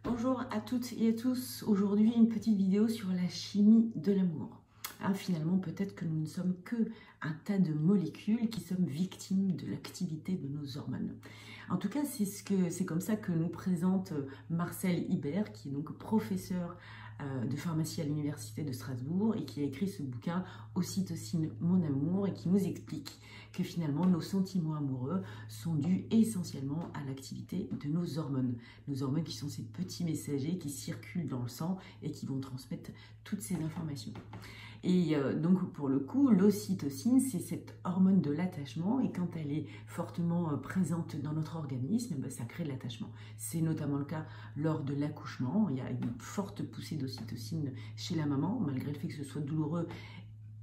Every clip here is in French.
Bonjour à toutes et à tous. Aujourd'hui, une petite vidéo sur la chimie de l'amour. Finalement, peut-être que nous ne sommes que un tas de molécules qui sommes victimes de l'activité de nos hormones. En tout cas, c'est comme ça que nous présente Marcel Ibert, qui est donc professeur de pharmacie à l'université de Strasbourg et qui a écrit ce bouquin Ocytocine, mon amour, et qui nous explique que finalement nos sentiments amoureux sont dus essentiellement à l'activité de nos hormones qui sont ces petits messagers qui circulent dans le sang et qui vont transmettre toutes ces informations. Et donc pour le coup, l'ocytocine, c'est cette hormone de l'attachement, et quand elle est fortement présente dans notre organisme, ça crée de l'attachement. C'est notamment le cas lors de l'accouchement. Il y a une forte poussée d'ocytocine chez la maman, malgré le fait que ce soit douloureux.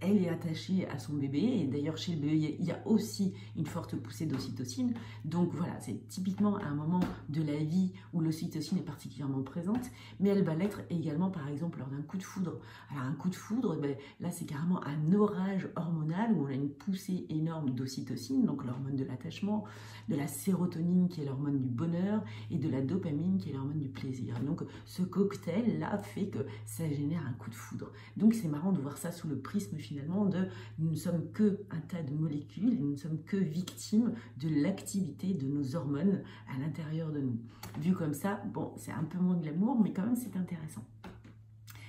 Elle est attachée à son bébé, et d'ailleurs chez le bébé il y a aussi une forte poussée d'ocytocine. Donc voilà, c'est typiquement un moment de la vie où l'ocytocine est particulièrement présente, mais elle va l'être également par exemple lors d'un coup de foudre. Alors un coup de foudre, là c'est carrément un orage hormonal où on a une poussée énorme d'ocytocine, donc l'hormone de l'attachement, de la sérotonine qui est l'hormone du bonheur et de la dopamine qui est l'hormone du plaisir. Et donc ce cocktail là fait que ça génère un coup de foudre. Donc c'est marrant de voir ça sous le prisme finalement de nous ne sommes que un tas de molécules et nous ne sommes que victimes de l'activité de nos hormones à l'intérieur de nous. Vu comme ça, bon, c'est un peu moins de l'amour, mais quand même c'est intéressant.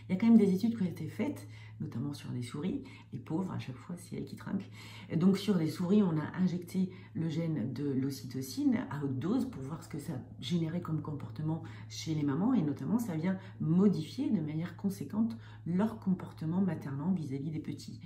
Il y a quand même des études qui ont été faites, notamment sur des souris. Les pauvres, à chaque fois, c'est elles qui trinquent. Et donc sur des souris, on a injecté le gène de l'ocytocine à haute dose pour voir ce que ça générait comme comportement chez les mamans. Et notamment, ça vient modifier de manière conséquente leur comportement maternel vis-à-vis des petits.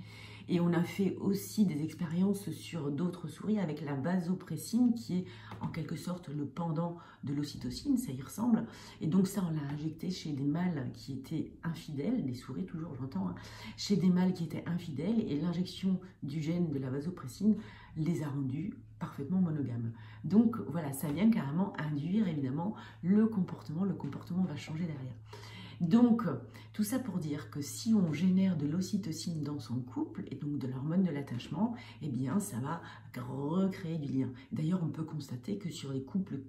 Et on a fait aussi des expériences sur d'autres souris avec la vasopressine, qui est en quelque sorte le pendant de l'ocytocine, ça y ressemble. Et donc ça, on l'a injecté chez des mâles qui étaient infidèles, des souris toujours, j'entends, chez des mâles qui étaient infidèles, et l'injection du gène de la vasopressine les a rendus parfaitement monogames. Donc voilà, ça vient carrément induire évidemment le comportement va changer derrière. Donc, tout ça pour dire que si on génère de l'ocytocine dans son couple, et donc de l'hormone de l'attachement, eh bien, ça va recréer du lien. D'ailleurs, on peut constater que sur les couples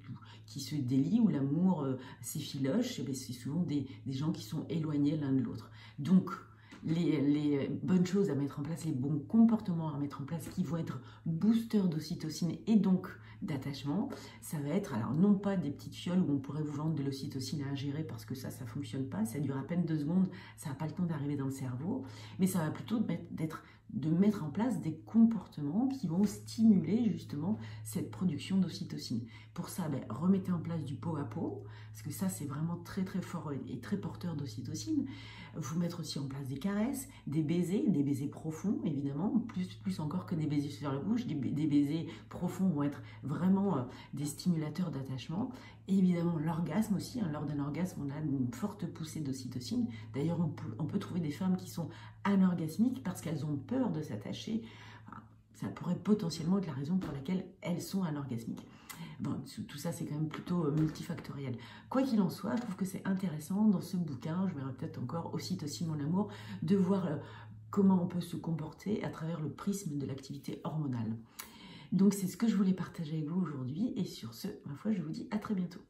qui se délient, où l'amour s'effiloche, c'est souvent des gens qui sont éloignés l'un de l'autre. Donc, les bonnes choses à mettre en place, les bons comportements à mettre en place qui vont être boosters d'ocytocine et donc d'attachement, ça va être, alors non pas des petites fioles où on pourrait vous vendre de l'ocytocine à ingérer parce que ça fonctionne pas, ça dure à peine 2 secondes, ça n'a pas le temps d'arriver dans le cerveau, mais ça va plutôt de mettre en place des comportements qui vont stimuler justement cette production d'ocytocine. Pour ça, remettez en place du pot à pot, parce que ça c'est vraiment très très fort et très porteur d'ocytocine. Vous mettre aussi en place des caresses, des baisers profonds évidemment, plus encore que des baisers sur la bouche, des baisers profonds vont être vraiment des stimulateurs d'attachement. Et évidemment l'orgasme aussi, lors d'un orgasme on a une forte poussée d'ocytocine. D'ailleurs on peut trouver des femmes qui sont anorgasmiques parce qu'elles ont peur de s'attacher. Ça pourrait potentiellement être la raison pour laquelle elles sont anorgasmiques. Bon, tout ça, c'est quand même plutôt multifactoriel. Quoi qu'il en soit, je trouve que c'est intéressant dans ce bouquin, je verrai peut-être encore Ocytocine, mon amour, de voir comment on peut se comporter à travers le prisme de l'activité hormonale. Donc, c'est ce que je voulais partager avec vous aujourd'hui. Et sur ce, ma foi, je vous dis à très bientôt.